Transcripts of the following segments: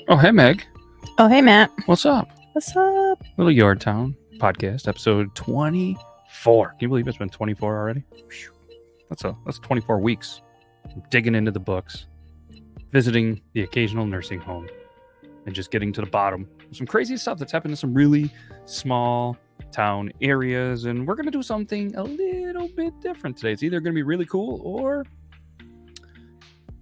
Oh, hey, Meg. Oh, hey, Matt. What's up? What's up? Little Yore Town podcast, episode 24. Can you believe it's been 24 already? That's 24 weeks. I'm digging into the books, visiting the occasional nursing home, and just getting to the bottom of some crazy stuff that's happened in some really small town areas. And we're going to do something a little bit different today. It's either going to be really cool or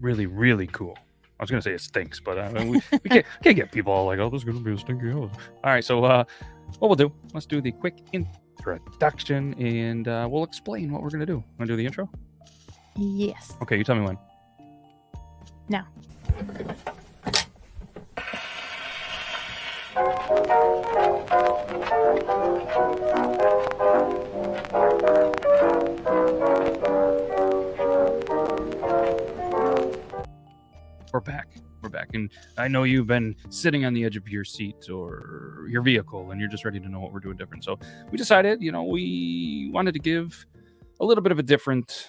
really, really cool. I was going to say it stinks, but we can't get people all like, oh, this is going to be a stinky house. All right, so what we'll do, let's do the quick introduction, and we'll explain what we're going to do. Want to do the intro? Yes. Okay, you tell me when. Now. We're back. And I know you've been sitting on the edge of your seat or your vehicle and you're just ready to know what we're doing different. So we decided, we wanted to give a little bit of a different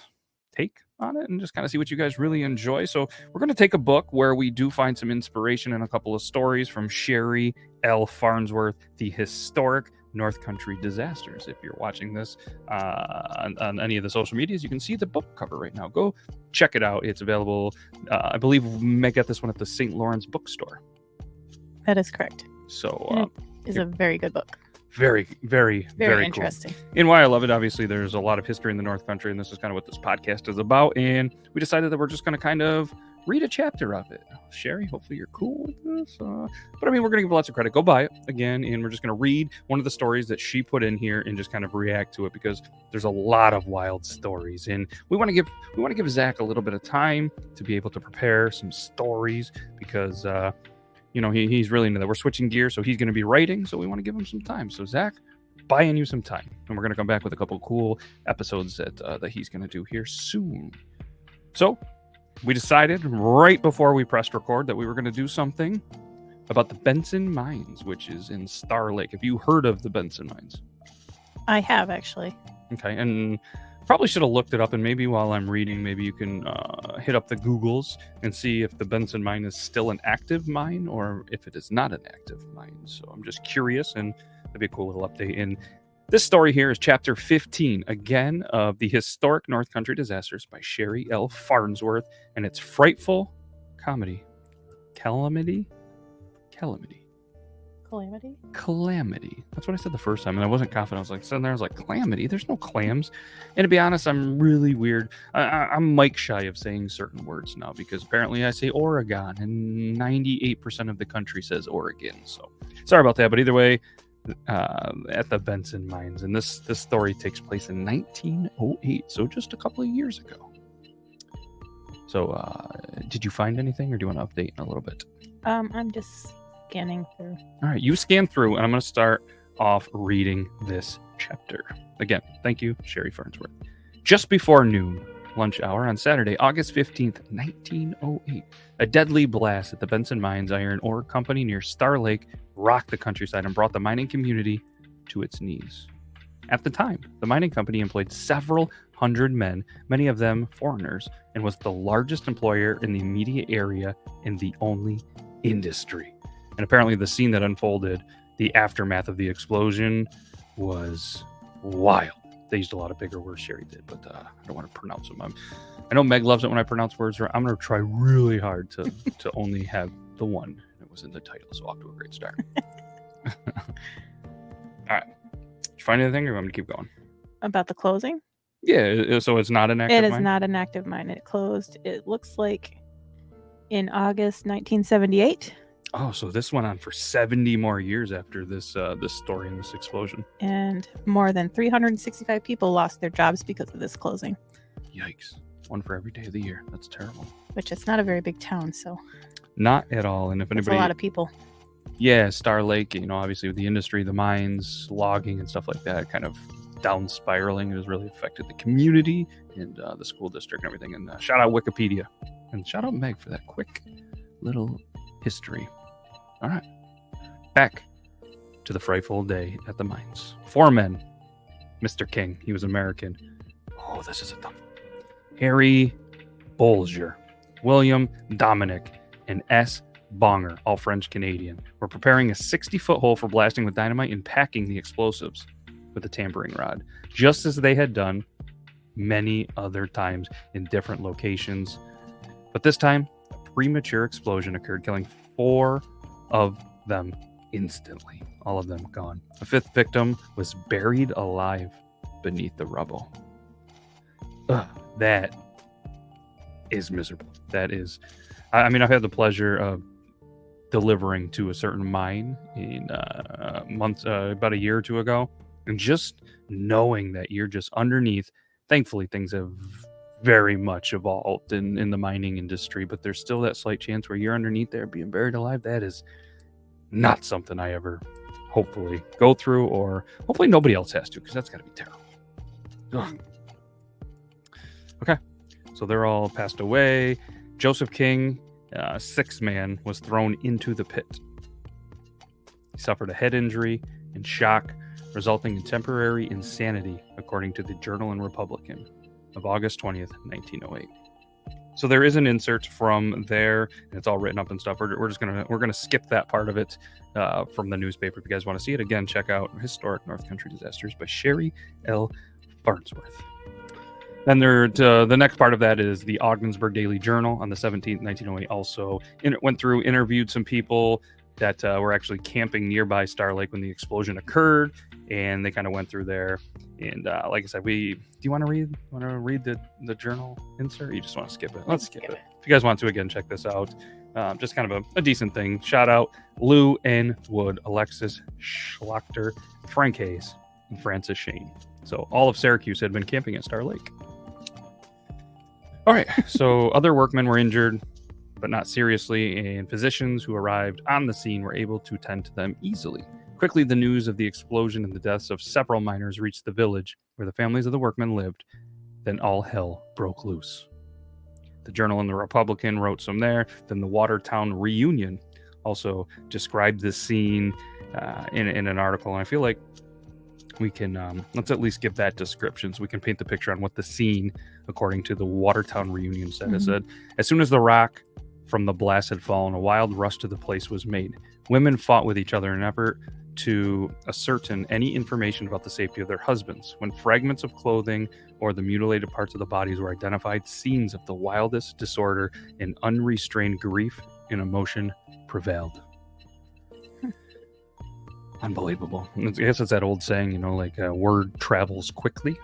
take on it and just kind of see what you guys really enjoy. So we're going to take a book where we do find some inspiration in a couple of stories from Sherry L. Farnsworth, The Historic North Country Disasters. If you're watching this on any of the social medias, you can see the book cover right now. Go check it out. It's available. I believe Meg got this one at the St. Lawrence bookstore. That is correct. So it is a very good book. Very, very, very interesting. Cool. And why I love it, obviously, there's a lot of history in the North Country, and this is kind of what this podcast is about. And we decided that we're just going to kind of read a chapter of it. Sherry, hopefully you're cool with this. But I mean, we're going to give lots of credit. Go buy it again, and we're just going to read one of the stories that she put in here and just kind of react to it, because there's a lot of wild stories, and we want to give Zach a little bit of time to be able to prepare some stories, because he's really into that. We're switching gears, so he's going to be writing, so we want to give him some time. So Zach, buying you some time, and we're going to come back with a couple of cool episodes that he's going to do here soon. So we decided right before we pressed record that we were going to do something about the Benson Mines, which is in Star Lake. Have you heard of the Benson Mines? I have, actually. Okay, and probably should have looked it up, and maybe while I'm reading, maybe you can hit up the Googles and see if the Benson Mine is still an active mine or if it is not an active mine. So I'm just curious, and that'd be a cool little update. And this story here is chapter 15, again, of The Historic North Country Disasters by Sherry L. Farnsworth, and it's Frightful Comedy. Calamity. That's what I said the first time, and I wasn't confident. I was like, sitting there, I was like, calamity? There's no clams. And to be honest, I'm really weird. I'm mic shy of saying certain words now, because apparently I say Oregon, and 98% of the country says Oregon. So sorry about that, but either way, at the Benson Mines, and this story takes place in 1908, so just a couple of years ago. So did you find anything, or do you want to update in a little bit? I'm just scanning through. All right, you scan through, and I'm going to start off reading this chapter. Again, thank you, Sherry Farnsworth. Just before noon, lunch hour on Saturday, August 15th, 1908, a deadly blast at the Benson Mines Iron Ore Company near Star Lake rocked the countryside and brought the mining community to its knees. At the time, the mining company employed several hundred men, many of them foreigners, and was the largest employer in the immediate area and the only industry. And apparently the scene that unfolded, the aftermath of the explosion, was wild. They used a lot of bigger words, Sherry did, but I don't want to pronounce them. I know Meg loves it when I pronounce words. I'm going to try really hard to only have the one that was in the title, so off to a great start. All right. Did you find anything, or you want me to keep going? About the closing? Yeah, so it's not an active mine? It is not an active mine. It closed, it looks like, in August 1978. Oh, so this went on for 70 more years after this story and this explosion. And more than 365 people lost their jobs because of this closing. Yikes. One for every day of the year. That's terrible. Which it's not a very big town, so. Not at all. And if anybody... It's a lot of people. Yeah, Star Lake, obviously with the industry, the mines, logging and stuff like that, kind of down spiraling. It has really affected the community and the school district and everything. And shout out Wikipedia. And shout out Meg for that quick little history. All right. Back to the frightful day at the mines. 4 men. Mr. King, he was American. Oh, this is a tough one. Harry Bolger, William Dominic, and S. Bonger, all French-Canadian, were preparing a 60-foot hole for blasting with dynamite and packing the explosives with a tampering rod, just as they had done many other times in different locations. But this time, a premature explosion occurred, killing 4 of them instantly. All of them gone. A 5th victim was buried alive beneath the rubble. Ugh, that is miserable. That is... I mean, I've had the pleasure of delivering to a certain mine in about a year or two ago, and just knowing that you're just underneath. Thankfully, things have very much evolved in the mining industry, but there's still that slight chance where you're underneath there being buried alive. That is not something I ever hopefully go through, or hopefully nobody else has to, because that's got to be terrible. Ugh. Okay, so they're all passed away. Joseph King, 6th man, was thrown into the pit. He suffered a head injury and shock, resulting in temporary insanity, according to the Journal and Republican of August 20th, 1908. So there is an insert from there, and it's all written up and stuff. We're gonna skip that part of it from the newspaper. If you guys want to see it again, check out Historic North Country Disasters by Sherry L. Farnsworth. Then the next part of that is the Ogdensburg Daily Journal on the 17th, 1908. Also, went through, interviewed some people that were actually camping nearby Star Lake when the explosion occurred, and they kind of went through there. And like I said, do you want to read the journal insert? Or you just want to skip it? Let's skip it. If you guys want to, again, check this out. Just kind of a decent thing. Shout out Lou N. Wood, Alexis Schlachter, Frank Hayes, and Francis Shane. So all of Syracuse had been camping at Star Lake. All right, so other workmen were injured, but not seriously, and physicians who arrived on the scene were able to tend to them easily. Quickly, the news of the explosion and the deaths of several miners reached the village where the families of the workmen lived. Then all hell broke loose. The Journal and the Republican wrote some there. Then the Watertown Reunion also described this scene in an article, and I feel like we can let's at least give that description so we can paint the picture on what the scene, according to the Watertown Reunion, said. Mm-hmm. It said, as soon as the rock from the blast had fallen, a wild rush to the place was made. Women fought with each other in an effort to ascertain any information about the safety of their husbands. When fragments of clothing or the mutilated parts of the bodies were identified, scenes of the wildest disorder and unrestrained grief and emotion prevailed. Unbelievable. I guess it's that old saying, word travels quickly.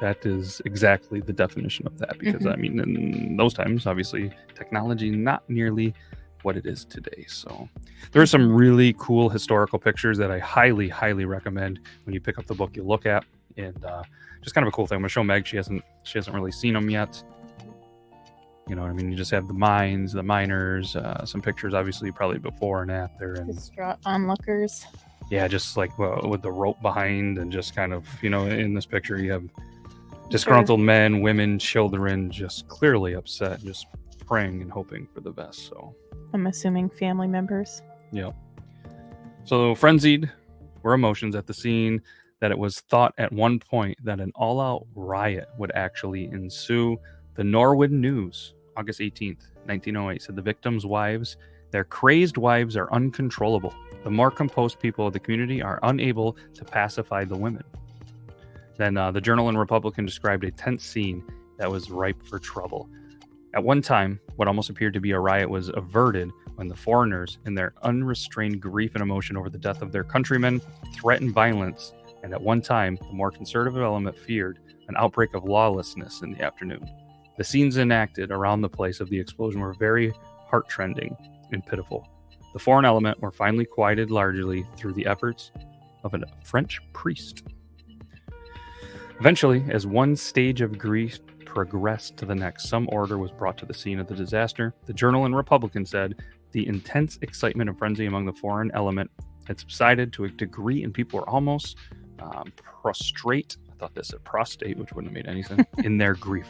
That is exactly the definition of that, because I mean, in those times, obviously, technology not nearly what it is today. So there are some really cool historical pictures that I highly, highly recommend when you pick up the book you look at, and just kind of a cool thing. I'm gonna show Meg. She hasn't really seen them yet. You know what I mean? You just have the mines, the miners, some pictures, obviously, probably before and after, and distraught onlookers. Yeah, just like with the rope behind, and just kind of, in this picture you have disgruntled men, women, children, just clearly upset, just praying and hoping for the best. So I'm assuming family members. Yeah. So frenzied were emotions at the scene that it was thought at one point that an all-out riot would actually ensue. The Norwood News, August 18th, 1908, said the victims' wives, their crazed wives are uncontrollable. The more composed people of the community are unable to pacify the women. Then the Journal and Republican described a tense scene that was ripe for trouble. At one time, what almost appeared to be a riot was averted when the foreigners, in their unrestrained grief and emotion over the death of their countrymen, threatened violence, and at one time, the more conservative element feared an outbreak of lawlessness in the afternoon. The scenes enacted around the place of the explosion were very heart-rending and pitiful. The foreign element were finally quieted largely through the efforts of a French priest. Eventually, as one stage of grief progressed to the next, some order was brought to the scene of the disaster. The Journal and Republican said the intense excitement and frenzy among the foreign element had subsided to a degree, and people were almost prostrate. I thought this said prostate, which wouldn't have made any sense, in their grief.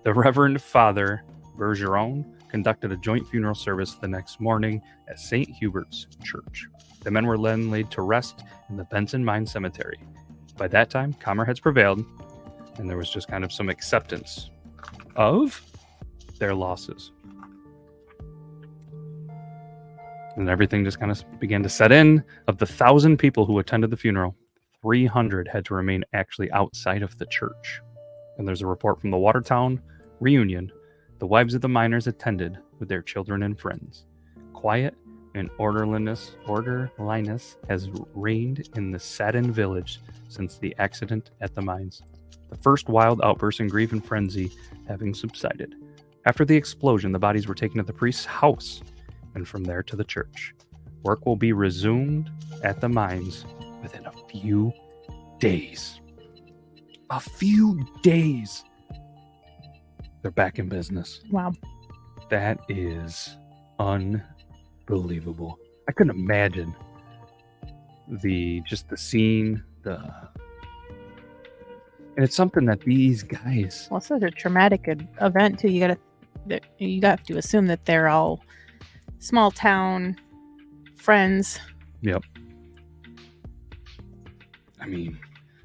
The Reverend Father Bergeron conducted a joint funeral service the next morning at St. Hubert's Church. The men were then laid to rest in the Benson Mines cemetery. By that time, calmer heads prevailed, and there was just kind of some acceptance of their losses. And everything just kind of began to set in. Of the 1,000 people who attended the funeral, 300 had to remain actually outside of the church. And there's a report from the Watertown reunion. The wives of the miners attended with their children and friends. Quiet and orderliness has reigned in the saddened village since the accident at the mines. The first wild outbursts in grief and frenzy having subsided. After the explosion, the bodies were taken to the priest's house and from there to the church. Work will be resumed at the mines within a few days. A few days. They're back in business. Wow. That is unbelievable. I couldn't imagine the scene, and it's something that these guys. Well, it's such a traumatic event too. You got to assume that they're all small town friends. Yep. I mean,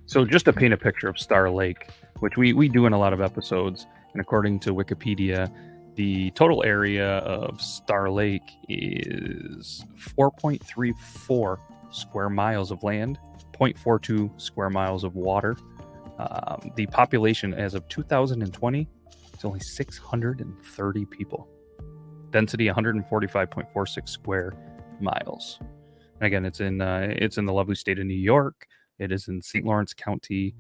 so just to paint a picture of Star Lake, which we do in a lot of episodes, and according to Wikipedia, the total area of Star Lake is 4.34 square miles of land, 0.42 square miles of water. The population as of 2020 is only 630 people. Density 145.46 square miles. And again, it's in the lovely state of New York. It is in St. Lawrence County,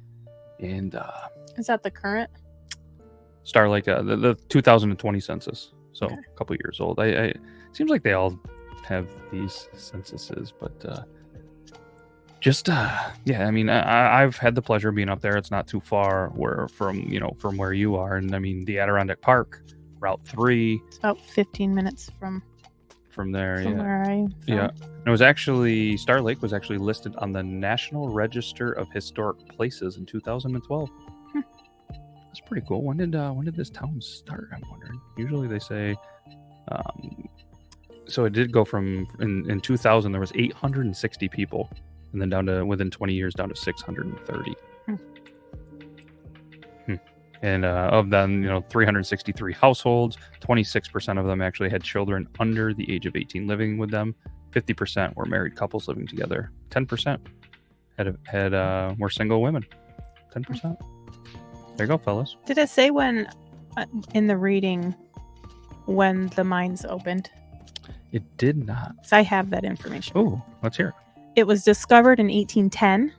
and Is that the current? Star Lake, the 2020 census, so Okay. a couple years old. I seems like they all have these censuses, but yeah. I mean, I've had the pleasure of being up there. It's not too far from where you are, and I mean the Adirondack Park, Route 3. It's about 15 minutes from There, yeah. where I am. Yeah. It was actually, Star Lake was actually listed on the National Register of Historic Places in 2012. That's pretty cool. When did this town start? I'm wondering. Usually they say, so it did go from, in 2000, there was 860 people, and then down to, within 20 years, down to 630. And of them, 363 households, 26% of them actually had children under the age of 18 living with them. 50% were married couples living together. 10% were single women. 10%. There you go, fellas. Did it say when, in the reading, when the mines opened? It did not. So I have that information. Oh, let's hear it. It was discovered in 1810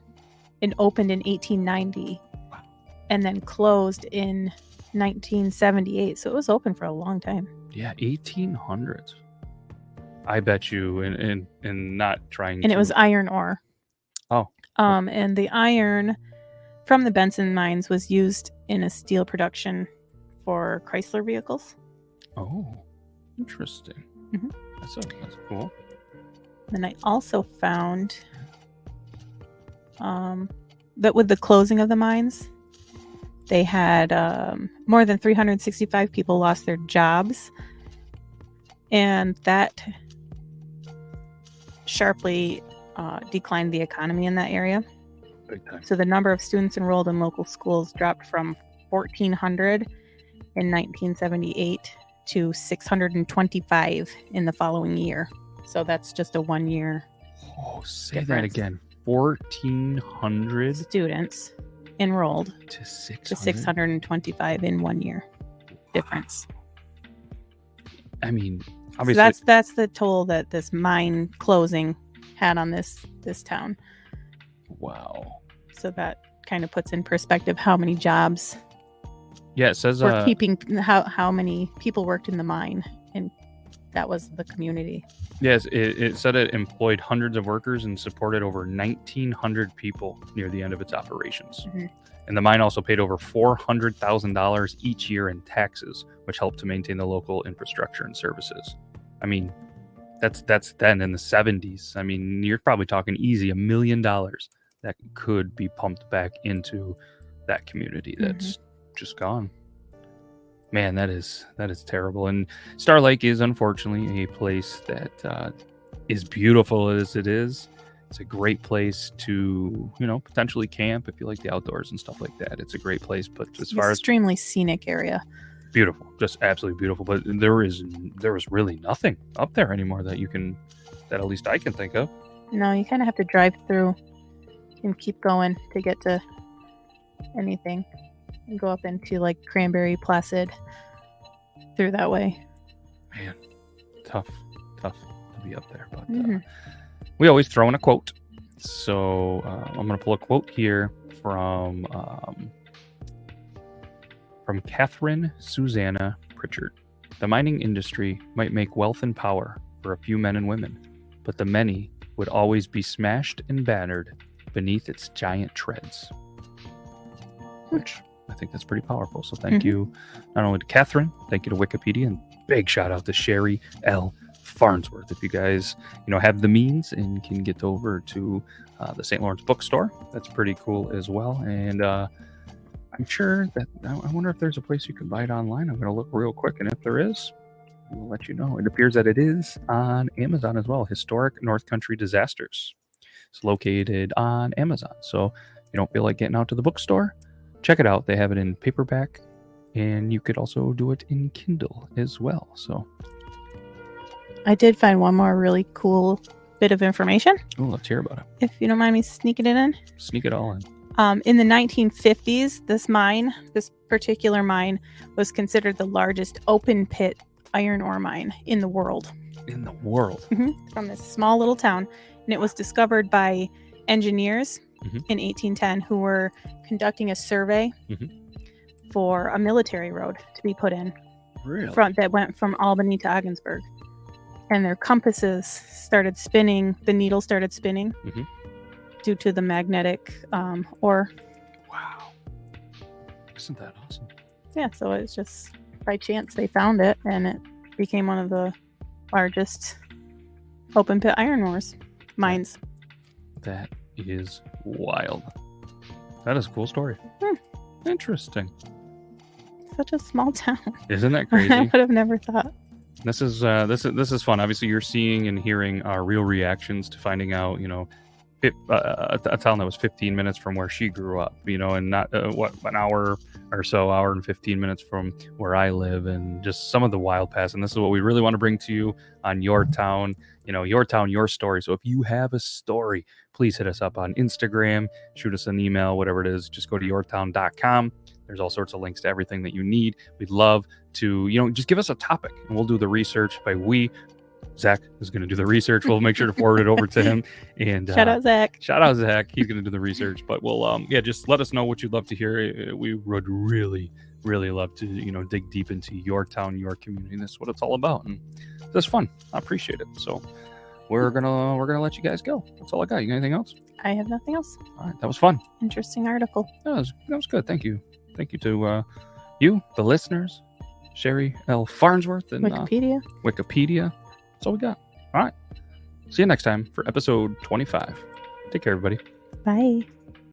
and opened in 1890. And then closed in 1978. So it was open for a long time. Yeah, 1800s. I bet you, in not trying. And it was iron ore. Oh. And the iron from the Benson Mines was used in a steel production for Chrysler vehicles. Oh, interesting. Mm-hmm. That's cool. Then I also found that with the closing of the mines, they had more than 365 people lost their jobs, and that sharply declined the economy in that area. Big time. So the number of students enrolled in local schools dropped from 1,400 in 1978 to 625 in the following year. So that's just a 1 year. Oh, say difference. that again. 1,400 students enrolled to 625 in 1 year difference. I mean, So obviously, that's the toll that this mine closing had on this town. wow. So that kind of puts in perspective how many jobs Yeah, it says were keeping, how many people worked in the mine, and that was the community. Yes, it said it employed hundreds of workers and supported over 1,900 people near the end of its operations. Mm-hmm. And the mine also paid over $400,000 each year in taxes, which helped to maintain the local infrastructure and services. I mean, that's then in the 70s. I mean, you're probably talking easy $1 million that could be pumped back into that community that's just gone. Man, that is terrible. And Star Lake is unfortunately a place that is beautiful as it is. It's a great place to, potentially camp if you like the outdoors and stuff like that. It's a great place, but as far as extremely scenic area, beautiful, just absolutely beautiful. But there is really nothing up there anymore that you can that at least I can think of. No, you kind of have to drive through and keep going to get to anything. And go up into like Cranberry, Placid, through that way. Man, tough to be up there. But we always throw in a quote. So I'm going to pull a quote here from Catherine Susanna Pritchard. The mining industry might make wealth and power for a few men and women, but the many would always be smashed and battered beneath its giant treads. Which I think that's pretty powerful. So thank you not only to Catherine, thank you to Wikipedia, and big shout out to Sherry L. Farnsworth. If you guys, have the means and can get over to the St. Lawrence bookstore, that's pretty cool as well. And I'm sure that I wonder if there's a place you can buy it online. I'm going to look real quick, and if there is, we'll let you know. It appears that it is on Amazon as well. Historic North Country Disasters. It's located on Amazon. So if you don't feel like getting out to the bookstore, check it out. They have it in paperback, and you could also do it in Kindle as well. So I did find one more really cool bit of information. Oh, let's hear about it. If you don't mind me sneaking it in. Sneak it all in. In the 1950s, this particular mine was considered the largest open pit iron ore mine in the world. In the world? From this small little town. And it was discovered by engineers in 1810 who were conducting a survey for a military road to be put in. Really? That went from Albany to Ogdensburg. And their compasses started spinning. The needle started spinning due to the magnetic ore. Wow. Isn't that awesome? Yeah, so it's just by chance they found it, and it became one of the largest open pit iron ores mines. That is wild. That is a cool story. Interesting. Such a small town. Isn't that crazy? I would have never thought. This is fun. Obviously, you're seeing and hearing our real reactions to finding out, a town that was 15 minutes from where she grew up, and not an hour or so, hour and 15 minutes from where I live, and just some of the wild past. And this is what we really want to bring to you on Yore Town. Yore Town, your story. So if you have a story, please hit us up on Instagram, shoot us an email, whatever it is. Just go to yoretown.com. There's all sorts of links to everything that you need. We'd love to, just give us a topic, and we'll do the research. Zach is going to do the research. We'll make sure to forward it over to him. And shout out Zach. He's going to do the research. But we'll, just let us know what you'd love to hear. We would really, really love to, dig deep into your town, your community. That's what it's all about, and that's fun. I appreciate it. So we're gonna let you guys go. That's all I got. You got anything else? I have nothing else. All right, that was fun. Interesting article. That was good. Thank you to you, the listeners, Sherry L. Farnsworth, and Wikipedia. That's all we got. All right. See you next time for episode 25. Take care, everybody. Bye.